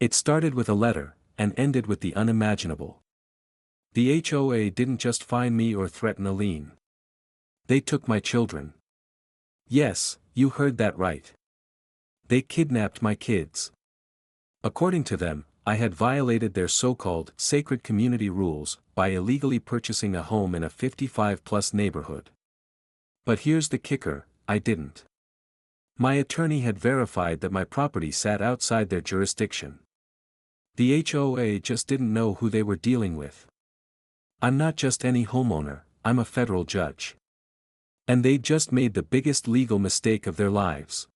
It started with a letter, and ended with the unimaginable. The HOA didn't just fine me or threaten a lien. They took my children. Yes, you heard that right. They kidnapped my kids. According to them, I had violated their so-called sacred community rules by illegally purchasing a home in a 55-plus neighborhood. But here's the kicker, I didn't. My attorney had verified that my property sat outside their jurisdiction. The HOA just didn't know who they were dealing with. I'm not just any homeowner, I'm a federal judge. And they just made the biggest legal mistake of their lives.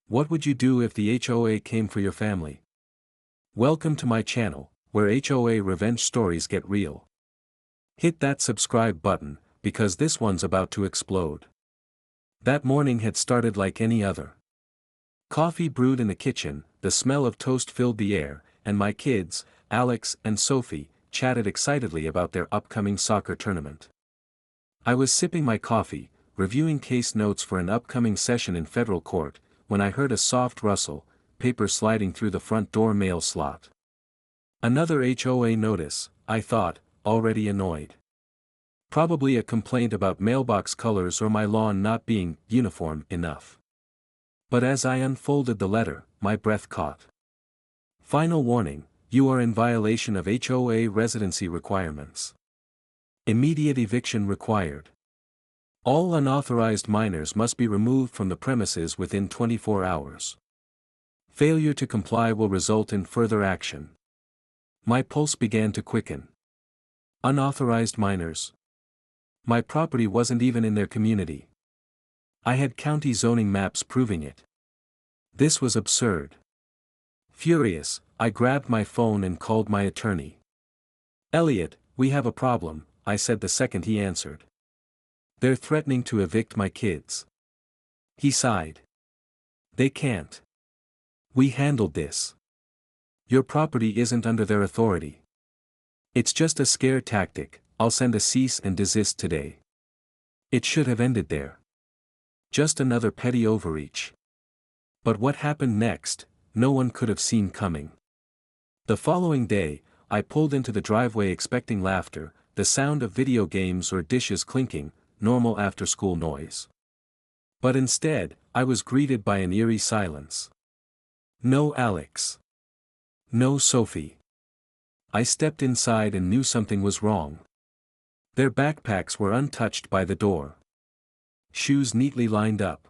What would you do if the HOA came for your family? Welcome to my channel, where HOA revenge stories get real. Hit that subscribe button, because this one's about to explode. That morning had started like any other. Coffee brewed in the kitchen, the smell of toast filled the air, and my kids, Alex and Sophie, chatted excitedly about their upcoming soccer tournament. I was sipping my coffee, reviewing case notes for an upcoming session in federal court, when I heard a soft rustle, paper sliding through the front door mail slot. Another HOA notice, I thought, already annoyed. Probably a complaint about mailbox colors or my lawn not being uniform enough. But as I unfolded the letter, my breath caught. Final warning, you are in violation of HOA residency requirements. Immediate eviction required. All unauthorized minors must be removed from the premises within 24 hours. Failure to comply will result in further action. My pulse began to quicken. Unauthorized minors. My property wasn't even in their community. I had county zoning maps proving it. This was absurd. Furious, I grabbed my phone and called my attorney. "Elliot, we have a problem," I said the second he answered. "They're threatening to evict my kids." He sighed. "They can't. We handled this. Your property isn't under their authority. It's just a scare tactic. I'll send a cease and desist today." It should have ended there. Just another petty overreach. But what happened next, no one could have seen coming. The following day, I pulled into the driveway expecting laughter, the sound of video games or dishes clinking, normal after-school noise. But instead, I was greeted by an eerie silence. No Alex. No Sophie. I stepped inside and knew something was wrong. Their backpacks were untouched by the door. Shoes neatly lined up.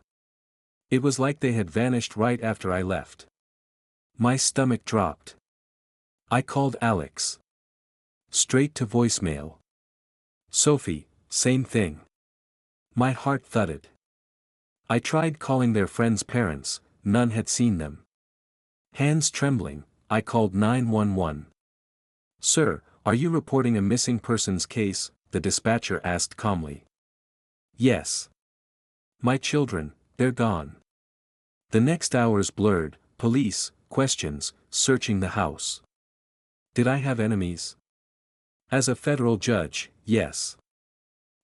It was like they had vanished right after I left. My stomach dropped. I called Alex. Straight to voicemail. Sophie, same thing. My heart thudded. I tried calling their friends' parents, none had seen them. Hands trembling, I called 911. "Sir, are you reporting a missing persons case?" the dispatcher asked calmly. "Yes. My children, they're gone." The next hours blurred, police, questions, searching the house. Did I have enemies? As a federal judge, yes.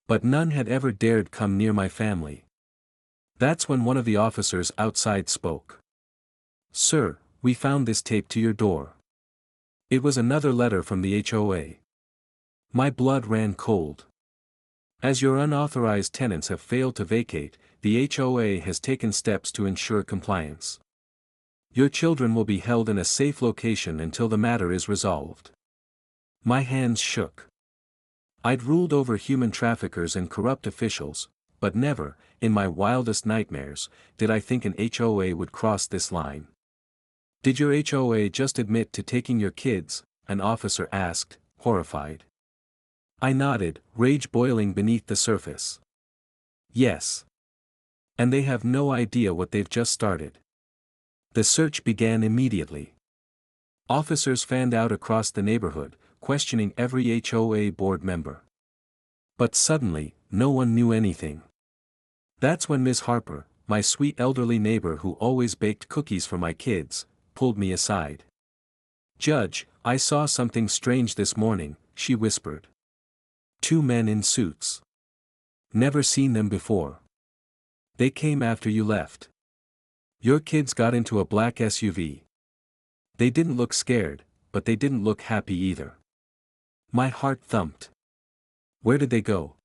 But none had ever dared come near my family. That's when one of the officers outside spoke. "Sir, we found this taped to your door." It was another letter from the HOA. My blood ran cold. "As your unauthorized tenants have failed to vacate, the HOA has taken steps to ensure compliance. Your children will be held in a safe location until the matter is resolved." My hands shook. I'd ruled over human traffickers and corrupt officials, but never, in my wildest nightmares, did I think an HOA would cross this line. "Did your HOA just admit to taking your kids?" an officer asked, horrified. I nodded, rage boiling beneath the surface. "Yes. And they have no idea what they've just started." The search began immediately. Officers fanned out across the neighborhood, questioning every HOA board member. But suddenly, no one knew anything. That's when Miss Harper, my sweet elderly neighbor who always baked cookies for my kids, pulled me aside. "Judge, I saw something strange this morning," she whispered. "Two men in suits. Never seen them before. They came after you left. Your kids got into a black SUV. They didn't look scared, but they didn't look happy either. My heart thumped. Where did they go?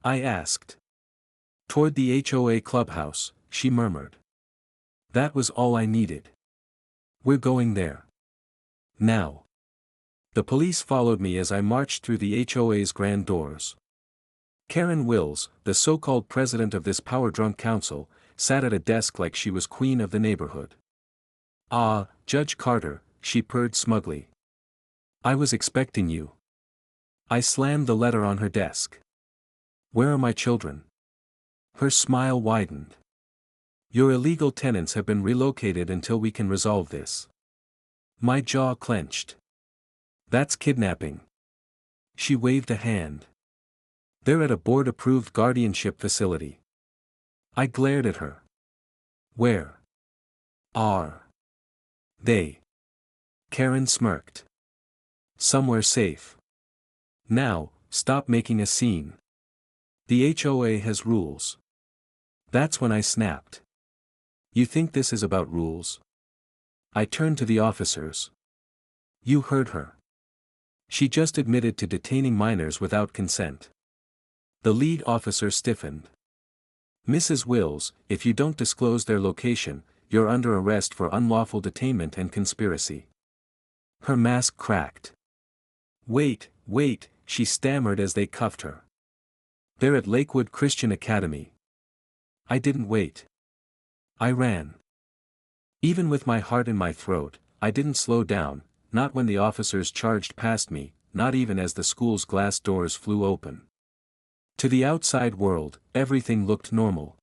I asked. Toward the HOA clubhouse, she murmured. That was all I needed. We're going there. Now. The police followed me as I marched through the HOA's grand doors. Karen Wills, the so-called president of this power-drunk council, sat at a desk like she was queen of the neighborhood. Ah, Judge Carter, she purred smugly. I was expecting you. I slammed the letter on her desk. Where are my children? Her smile widened. Your illegal tenants have been relocated until we can resolve this. My jaw clenched. That's kidnapping. She waved a hand. They're at a board-approved guardianship facility. I glared at her. Where are they? Karen smirked. Somewhere safe. Now, stop making a scene. The HOA has rules. That's when I snapped. You think this is about rules? I turned to the officers. You heard her. She just admitted to detaining minors without consent. The lead officer stiffened. Mrs. Wills, if you don't disclose their location, you're under arrest for unlawful detainment and conspiracy. Her mask cracked. Wait, she stammered as they cuffed her. They're at Lakewood Christian Academy. I didn't wait. I ran. Even with my heart in my throat, I didn't slow down, not when the officers charged past me, not even as the school's glass doors flew open. To the outside world, everything looked normal.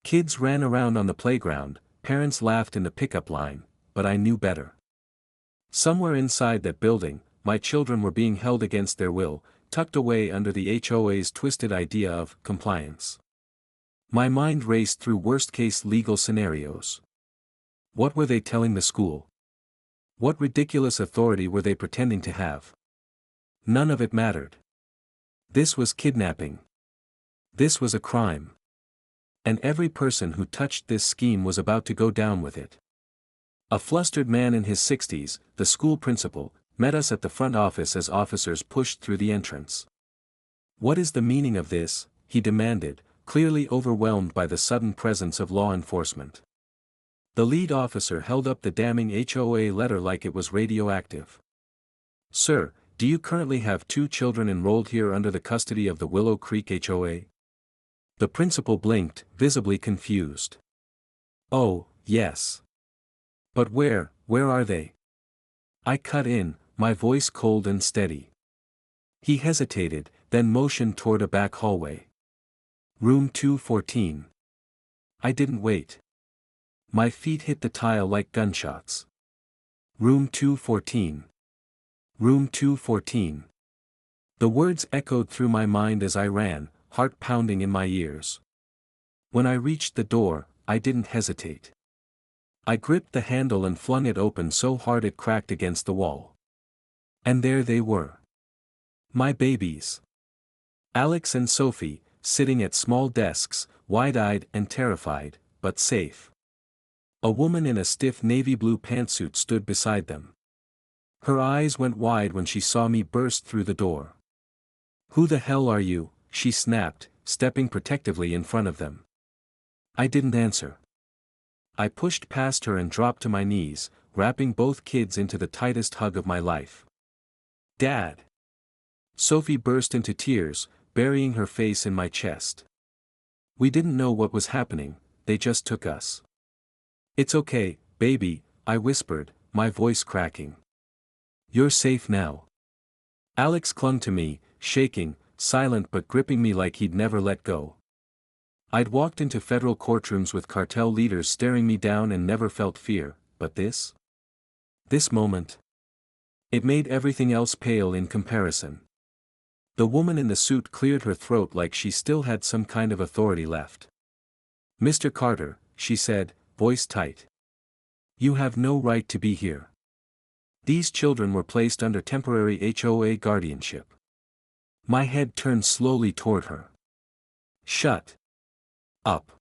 Kids ran around on the playground, parents laughed in the pickup line, but I knew better. Somewhere inside that building, my children were being held against their will, tucked away under the HOA's twisted idea of compliance. My mind raced through worst-case legal scenarios. What were they telling the school? What ridiculous authority were they pretending to have? None of it mattered. This was kidnapping. This was a crime. And every person who touched this scheme was about to go down with it. A flustered man in his 60s, the school principal, met us at the front office as officers pushed through the entrance. What is the meaning of this? He demanded, clearly overwhelmed by the sudden presence of law enforcement. The lead officer held up the damning HOA letter like it was radioactive. Sir, do you currently have 2 children enrolled here under the custody of the Willow Creek HOA? The principal blinked, visibly confused. Oh, yes. But where are they? I cut in, my voice cold and steady. He hesitated, then motioned toward a back hallway. Room 214. I didn't wait. My feet hit the tile like gunshots. Room 214. Room 214. The words echoed through my mind as I ran, heart pounding in my ears. When I reached the door, I didn't hesitate. I gripped the handle and flung it open so hard it cracked against the wall. And there they were. My babies. Alex and Sophie, sitting at small desks, wide-eyed and terrified, but safe. A woman in a stiff navy blue pantsuit stood beside them. Her eyes went wide when she saw me burst through the door. Who the hell are you? She snapped, stepping protectively in front of them. I didn't answer. I pushed past her and dropped to my knees, wrapping both kids into the tightest hug of my life. Dad! Sophie burst into tears, burying her face in my chest. We didn't know what was happening, they just took us. It's okay, baby, I whispered, my voice cracking. You're safe now. Alex clung to me, shaking, silent but gripping me like he'd never let go. I'd walked into federal courtrooms with cartel leaders staring me down and never felt fear, but this moment. It made everything else pale in comparison. The woman in the suit cleared her throat like she still had some kind of authority left. Mr. Carter, she said, voice tight. You have no right to be here. These children were placed under temporary HOA guardianship. My head turned slowly toward her. Shut up.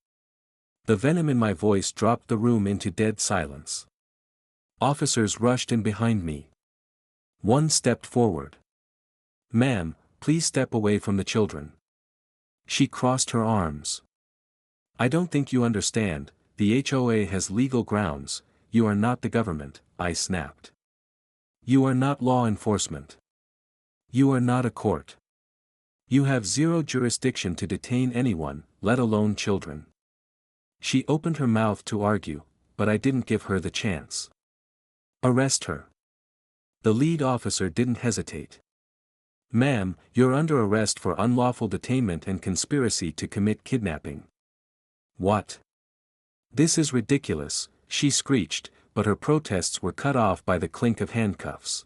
The venom in my voice dropped the room into dead silence. Officers rushed in behind me. One stepped forward. "Ma'am, please step away from the children." She crossed her arms. "I don't think you understand, the HOA has legal grounds, you are not the government," I snapped. "You are not law enforcement. You are not a court. You have zero jurisdiction to detain anyone, let alone children." She opened her mouth to argue, but I didn't give her the chance. "Arrest her." The lead officer didn't hesitate. "Ma'am, you're under arrest for unlawful detainment and conspiracy to commit kidnapping." "What? This is ridiculous," she screeched, but her protests were cut off by the clink of handcuffs.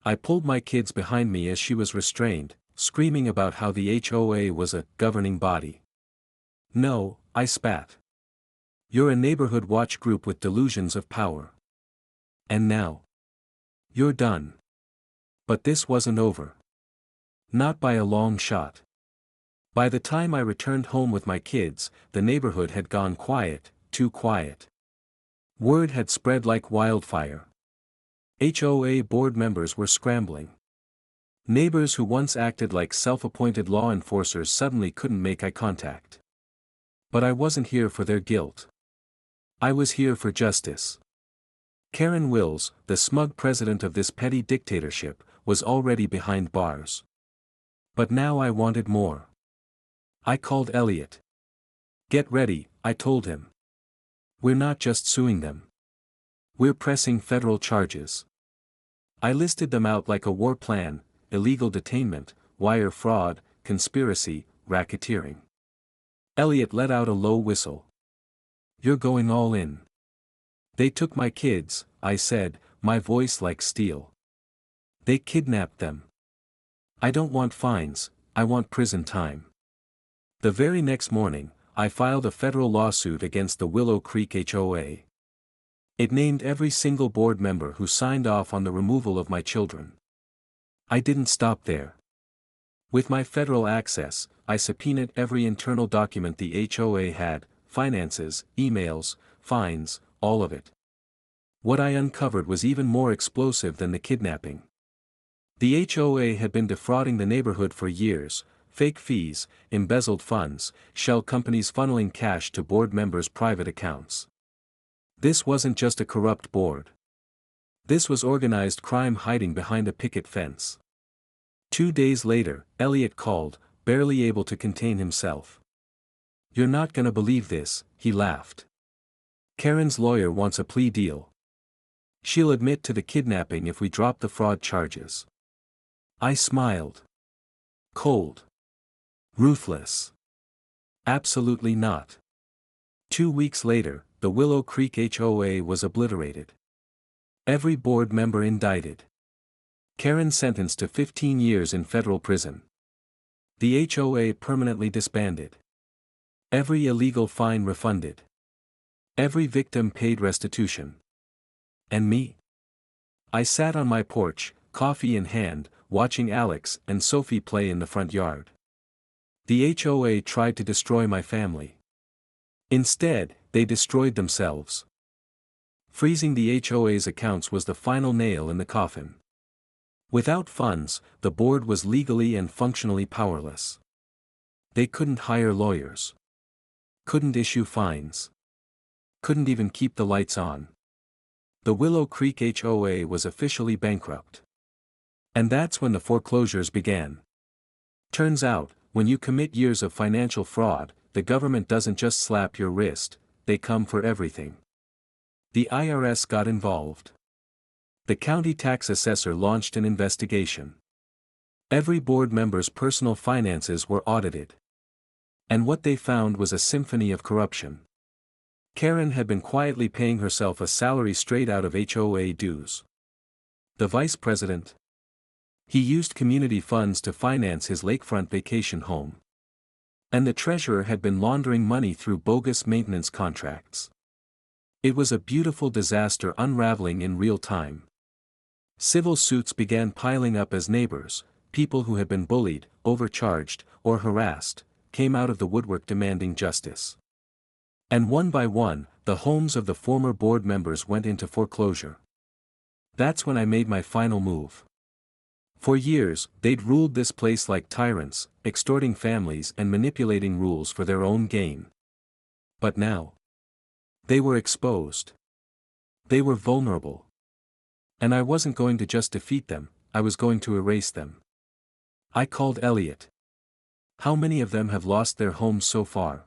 I pulled my kids behind me as she was restrained, screaming about how the HOA was a governing body. "No," I spat. "You're a neighborhood watch group with delusions of power. And now? You're done." But this wasn't over. Not by a long shot. By the time I returned home with my kids, the neighborhood had gone quiet, too quiet. Word had spread like wildfire. HOA board members were scrambling. Neighbors who once acted like self-appointed law enforcers suddenly couldn't make eye contact. But I wasn't here for their guilt. I was here for justice. Karen Wills, the smug president of this petty dictatorship, was already behind bars. But now I wanted more. I called Elliot. "Get ready," I told him. "We're not just suing them. We're pressing federal charges." I listed them out like a war plan: illegal detainment, wire fraud, conspiracy, racketeering. Elliot let out a low whistle. "You're going all in." "They took my kids," I said, my voice like steel. "They kidnapped them. I don't want fines, I want prison time." The very next morning, I filed a federal lawsuit against the Willow Creek HOA. It named every single board member who signed off on the removal of my children. I didn't stop there. With my federal access, I subpoenaed every internal document the HOA had: finances, emails, fines, all of it. What I uncovered was even more explosive than the kidnapping. The HOA had been defrauding the neighborhood for years: fake fees, embezzled funds, shell companies funneling cash to board members' private accounts. This wasn't just a corrupt board. This was organized crime hiding behind a picket fence. 2 days later, Elliot called, barely able to contain himself. "You're not gonna believe this," he laughed. "Karen's lawyer wants a plea deal. She'll admit to the kidnapping if we drop the fraud charges." I smiled. Cold. Ruthless. Absolutely not. 2 weeks later, the Willow Creek HOA was obliterated. Every board member indicted. Karen sentenced to 15 years in federal prison. The HOA permanently disbanded. Every illegal fine refunded. Every victim paid restitution. And me? I sat on my porch, coffee in hand, watching Alex and Sophie play in the front yard. The HOA tried to destroy my family. Instead, they destroyed themselves. Freezing the HOA's accounts was the final nail in the coffin. Without funds, the board was legally and functionally powerless. They couldn't hire lawyers. Couldn't issue fines. Couldn't even keep the lights on. The Willow Creek HOA was officially bankrupt. And that's when the foreclosures began. Turns out, when you commit years of financial fraud, the government doesn't just slap your wrist, they come for everything. The IRS got involved. The county tax assessor launched an investigation. Every board member's personal finances were audited. And what they found was a symphony of corruption. Karen had been quietly paying herself a salary straight out of HOA dues. The vice president? He used community funds to finance his lakefront vacation home. And the treasurer had been laundering money through bogus maintenance contracts. It was a beautiful disaster unraveling in real time. Civil suits began piling up as neighbors, people who had been bullied, overcharged, or harassed, came out of the woodwork demanding justice. And one by one, the homes of the former board members went into foreclosure. That's when I made my final move. For years, they'd ruled this place like tyrants, extorting families and manipulating rules for their own gain. But now, they were exposed. They were vulnerable. And I wasn't going to just defeat them, I was going to erase them. I called Elliot. How many of them have lost their homes so far?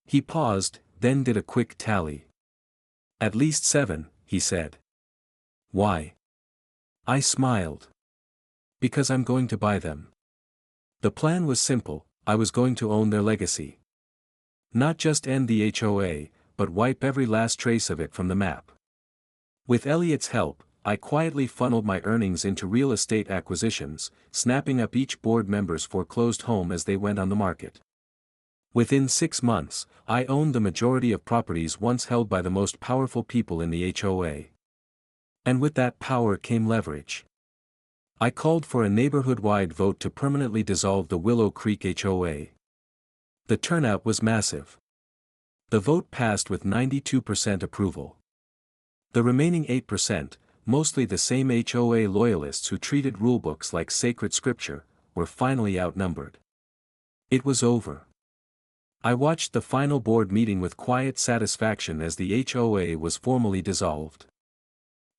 He paused, then did a quick tally. At least 7, he said. Why? I smiled. Because I'm going to buy them. The plan was simple, I was going to own their legacy. Not just end the HOA, but wipe every last trace of it from the map. With Elliot's help, I quietly funneled my earnings into real estate acquisitions, snapping up each board member's foreclosed home as they went on the market. Within 6 months, I owned the majority of properties once held by the most powerful people in the HOA. And with that power came leverage. I called for a neighborhood-wide vote to permanently dissolve the Willow Creek HOA. The turnout was massive. The vote passed with 92% approval. The remaining 8%, mostly the same HOA loyalists who treated rulebooks like sacred scripture, were finally outnumbered. It was over. I watched the final board meeting with quiet satisfaction as the HOA was formally dissolved.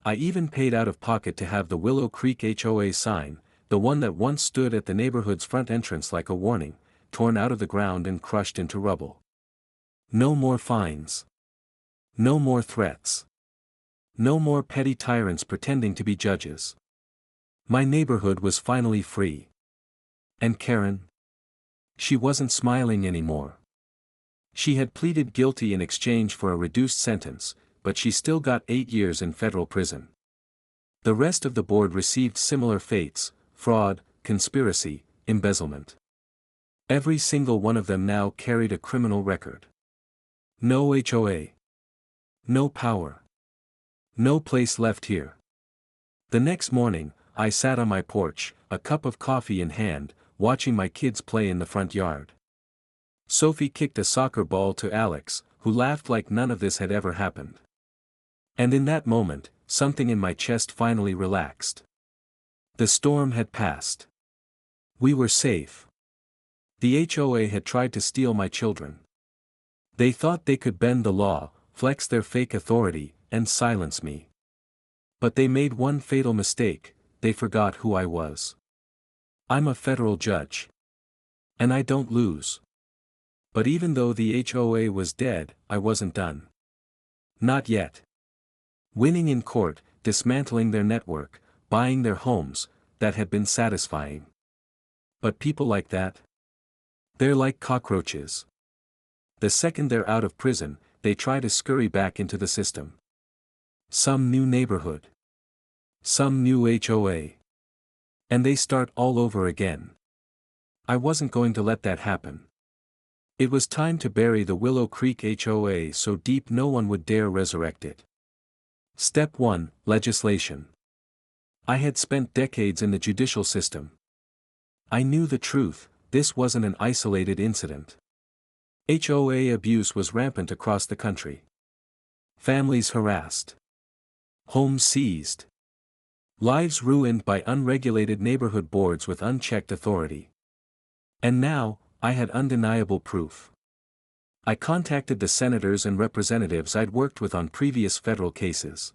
I even paid out of pocket to have the Willow Creek HOA sign, the one that once stood at the neighborhood's front entrance like a warning, torn out of the ground and crushed into rubble. No more fines. No more threats. No more petty tyrants pretending to be judges. My neighborhood was finally free. And Karen? She wasn't smiling anymore. She had pleaded guilty in exchange for a reduced sentence, but she still got 8 years in federal prison. The rest of the board received similar fates: fraud, conspiracy, embezzlement. Every single one of them now carried a criminal record. No HOA. No power. No place left here. The next morning, I sat on my porch, a cup of coffee in hand, watching my kids play in the front yard. Sophie kicked a soccer ball to Alex, who laughed like none of this had ever happened. And in that moment, something in my chest finally relaxed. The storm had passed. We were safe. The HOA had tried to steal my children. They thought they could bend the law, flex their fake authority, and silence me. But they made one fatal mistake: they forgot who I was. I'm a federal judge. And I don't lose. But even though the HOA was dead, I wasn't done. Not yet. Winning in court, dismantling their network, buying their homes, that had been satisfying. But people like that? They're like cockroaches. The second they're out of prison, they try to scurry back into the system. Some new neighborhood. Some new HOA. And they start all over again. I wasn't going to let that happen. It was time to bury the Willow Creek HOA so deep no one would dare resurrect it. Step 1: Legislation. I had spent decades in the judicial system. I knew the truth: this wasn't an isolated incident. HOA abuse was rampant across the country. Families harassed. Homes seized. Lives ruined by unregulated neighborhood boards with unchecked authority. And now, I had undeniable proof. I contacted the senators and representatives I'd worked with on previous federal cases.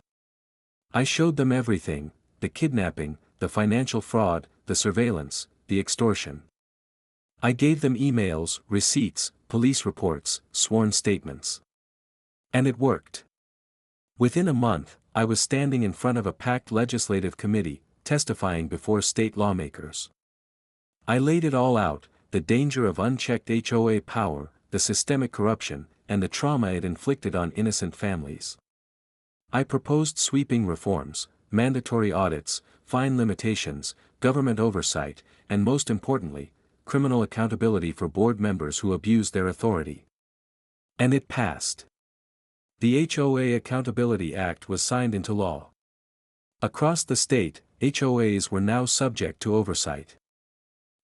I showed them everything: the kidnapping, the financial fraud, the surveillance, the extortion. I gave them emails, receipts, police reports, sworn statements. And it worked. Within a month, I was standing in front of a packed legislative committee, testifying before state lawmakers. I laid it all out: the danger of unchecked HOA power, the systemic corruption, and the trauma it inflicted on innocent families. I proposed sweeping reforms: mandatory audits, fine limitations, government oversight, and most importantly, criminal accountability for board members who abused their authority. And it passed. The HOA Accountability Act was signed into law. Across the state, HOAs were now subject to oversight.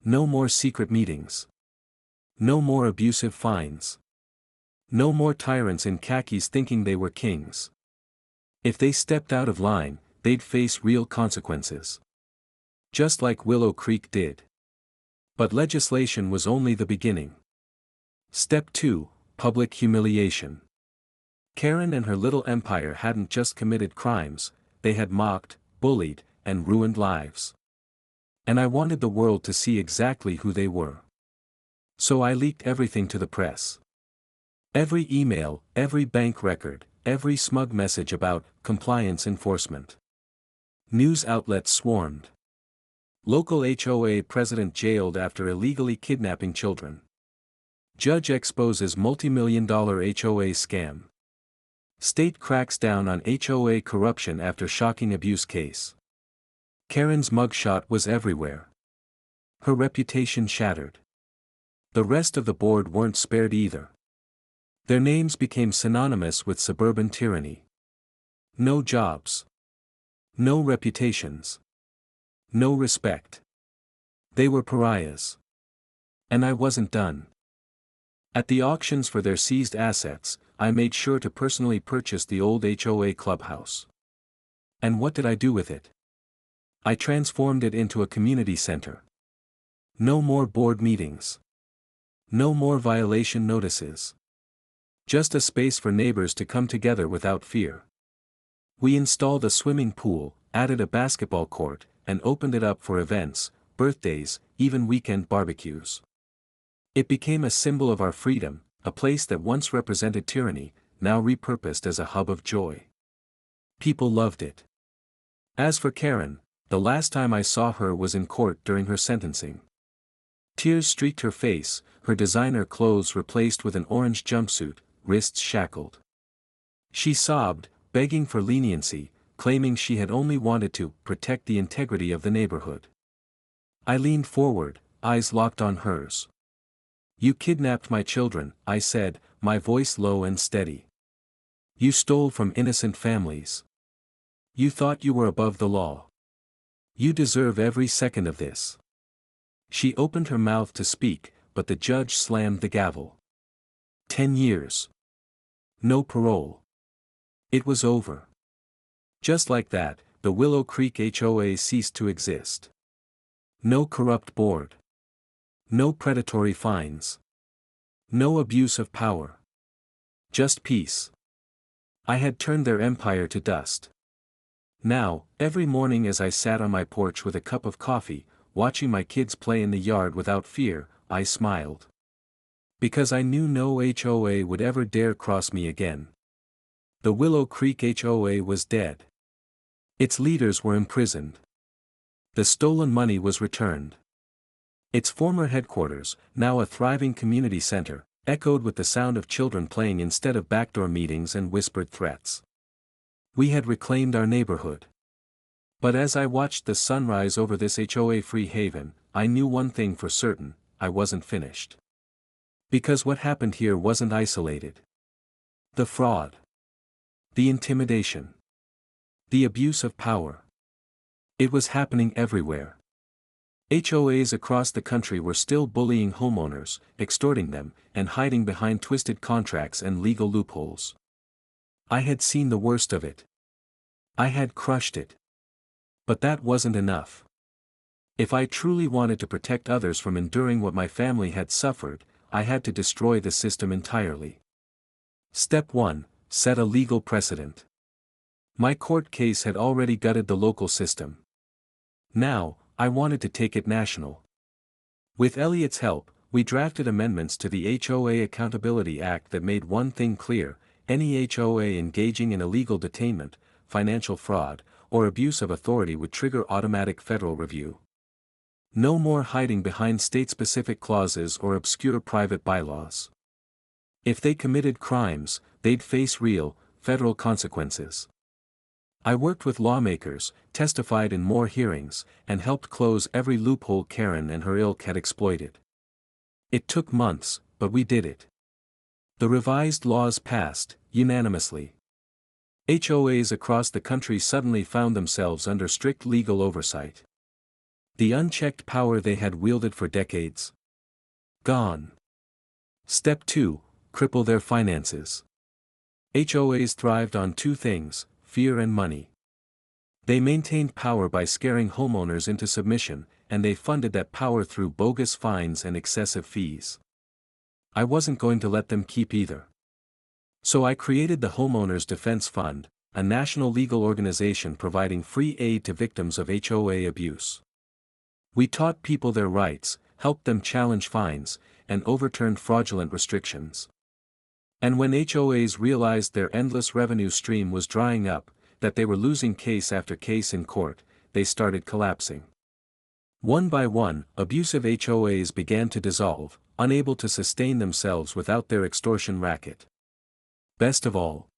No more secret meetings. No more abusive fines. No more tyrants in khakis thinking they were kings. If they stepped out of line, they'd face real consequences. Just like Willow Creek did. But legislation was only the beginning. Step 2, Public Humiliation. Karen and her little empire hadn't just committed crimes, they had mocked, bullied, and ruined lives. And I wanted the world to see exactly who they were. So I leaked everything to the press. Every email, every bank record, every smug message about compliance enforcement. News outlets swarmed. Local HOA president jailed after illegally kidnapping children. Judge exposes multi-million-dollar HOA scam. State cracks down on HOA corruption after shocking abuse case. Karen's mugshot was everywhere. Her reputation shattered. The rest of the board weren't spared either. Their names became synonymous with suburban tyranny. No jobs. No reputations. No respect. They were pariahs. And I wasn't done. At the auctions for their seized assets, I made sure to personally purchase the old HOA clubhouse. And what did I do with it? I transformed it into a community center. No more board meetings. No more violation notices. Just a space for neighbors to come together without fear. We installed a swimming pool, added a basketball court, and opened it up for events, birthdays, even weekend barbecues. It became a symbol of our freedom, a place that once represented tyranny, now repurposed as a hub of joy. People loved it. As for Karen, the last time I saw her was in court during her sentencing. Tears streaked her face, her designer clothes replaced with an orange jumpsuit, wrists shackled. She sobbed, begging for leniency, claiming she had only wanted to protect the integrity of the neighborhood. I leaned forward, eyes locked on hers. "You kidnapped my children," I said, my voice low and steady. "You stole from innocent families. You thought you were above the law. You deserve every second of this." She opened her mouth to speak, but the judge slammed the gavel. 10 years. No parole. It was over. Just like that, the Willow Creek HOA ceased to exist. No corrupt board. No predatory fines. No abuse of power. Just peace. I had turned their empire to dust. Now, every morning as I sat on my porch with a cup of coffee, watching my kids play in the yard without fear, I smiled. Because I knew no HOA would ever dare cross me again. The Willow Creek HOA was dead. Its leaders were imprisoned. The stolen money was returned. Its former headquarters, now a thriving community center, echoed with the sound of children playing instead of backdoor meetings and whispered threats. We had reclaimed our neighborhood. But as I watched the sunrise over this HOA-free haven, I knew one thing for certain: I wasn't finished. Because what happened here wasn't isolated. The fraud. The intimidation. The abuse of power. It was happening everywhere. HOAs across the country were still bullying homeowners, extorting them, and hiding behind twisted contracts and legal loopholes. I had seen the worst of it. I had crushed it. But that wasn't enough. If I truly wanted to protect others from enduring what my family had suffered, I had to destroy the system entirely. Step 1: Set a legal precedent. My court case had already gutted the local system. Now, I wanted to take it national. With Elliot's help, we drafted amendments to the HOA Accountability Act that made one thing clear: any HOA engaging in illegal detainment, financial fraud, or abuse of authority would trigger automatic federal review. No more hiding behind state-specific clauses or obscure private bylaws. If they committed crimes, they'd face real, federal consequences. I worked with lawmakers, testified in more hearings, and helped close every loophole Karen and her ilk had exploited. It took months, but we did it. The revised laws passed, unanimously. HOAs across the country suddenly found themselves under strict legal oversight. The unchecked power they had wielded for decades. Gone. Step 2: cripple their finances. HOAs thrived on two things: fear and money. They maintained power by scaring homeowners into submission, and they funded that power through bogus fines and excessive fees. I wasn't going to let them keep either. So I created the Homeowners Defense Fund, a national legal organization providing free aid to victims of HOA abuse. We taught people their rights, helped them challenge fines, and overturned fraudulent restrictions. And when HOAs realized their endless revenue stream was drying up, that they were losing case after case in court, they started collapsing. One by one, abusive HOAs began to dissolve, unable to sustain themselves without their extortion racket. Best of all,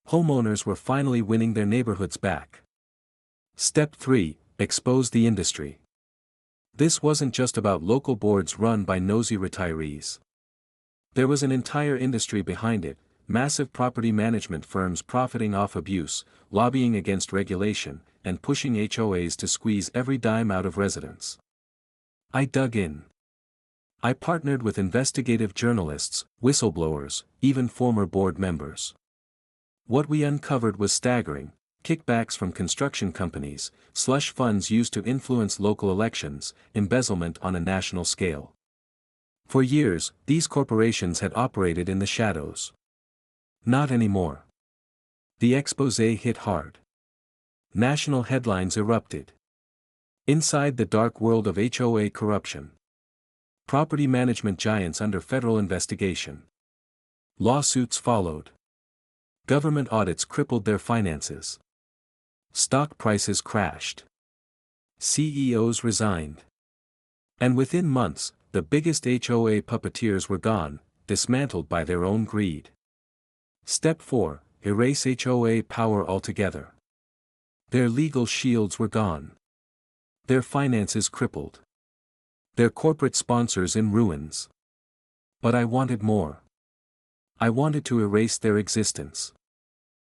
homeowners were finally winning their neighborhoods back. Step 3: Expose the industry. This wasn't just about local boards run by nosy retirees. There was an entire industry behind it, massive property management firms profiting off abuse, lobbying against regulation, and pushing HOAs to squeeze every dime out of residents. I dug in. I partnered with investigative journalists, whistleblowers, even former board members. What we uncovered was staggering: kickbacks from construction companies, slush funds used to influence local elections, embezzlement on a national scale. For years, these corporations had operated in the shadows. Not anymore. The exposé hit hard. National headlines erupted. Inside the dark world of HOA corruption. Property management giants under federal investigation. Lawsuits followed. Government audits crippled their finances. Stock prices crashed. CEOs resigned. And within months, the biggest HOA puppeteers were gone, dismantled by their own greed. Step 4: Erase HOA power altogether. Their legal shields were gone. Their finances crippled. Their corporate sponsors in ruins. But I wanted more. I wanted to erase their existence.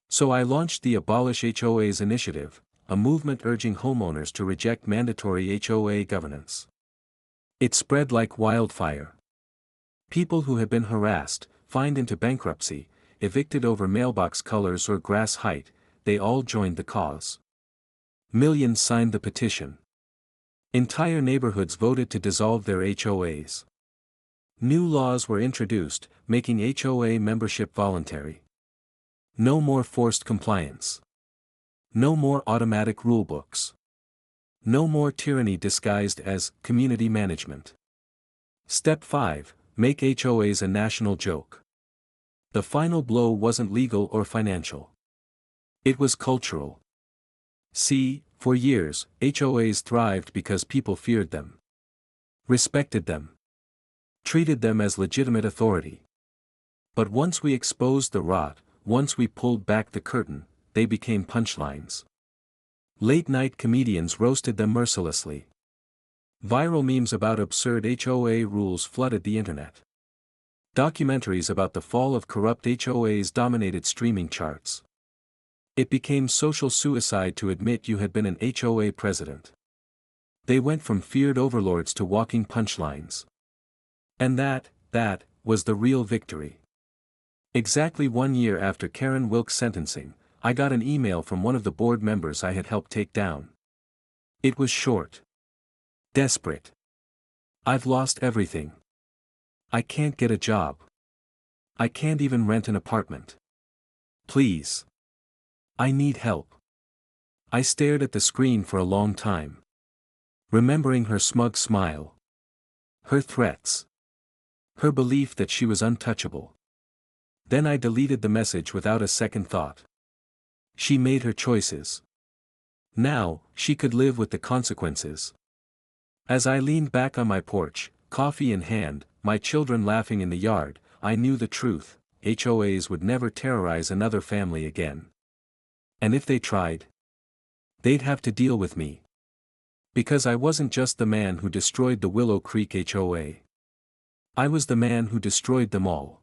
So I launched the Abolish HOAs initiative, a movement urging homeowners to reject mandatory HOA governance. It spread like wildfire. People who had been harassed, fined into bankruptcy, evicted over mailbox colors or grass height, they all joined the cause. Millions signed the petition. Entire neighborhoods voted to dissolve their HOAs. New laws were introduced, making HOA membership voluntary. No more forced compliance. No more automatic rulebooks. No more tyranny disguised as community management. Step 5: Make HOAs a national joke. The final blow wasn't legal or financial. It was cultural. See, for years, HOAs thrived because people feared them. Respected them. Treated them as legitimate authority. But once we exposed the rot, once we pulled back the curtain, they became punchlines. Late-night comedians roasted them mercilessly. Viral memes about absurd HOA rules flooded the internet. Documentaries about the fall of corrupt HOAs dominated streaming charts. It became social suicide to admit you had been an HOA president. They went from feared overlords to walking punchlines. And that was the real victory. Exactly 1 year after Karen Wilkes' sentencing, I got an email from one of the board members I had helped take down. It was short. Desperate. I've lost everything. I can't get a job. I can't even rent an apartment. Please. I need help. I stared at the screen for a long time. Remembering her smug smile. Her threats. Her belief that she was untouchable. Then I deleted the message without a second thought. She made her choices. Now, she could live with the consequences. As I leaned back on my porch, coffee in hand, my children laughing in the yard, I knew the truth: HOAs would never terrorize another family again. And if they tried, they'd have to deal with me. Because I wasn't just the man who destroyed the Willow Creek HOA. I was the man who destroyed them all.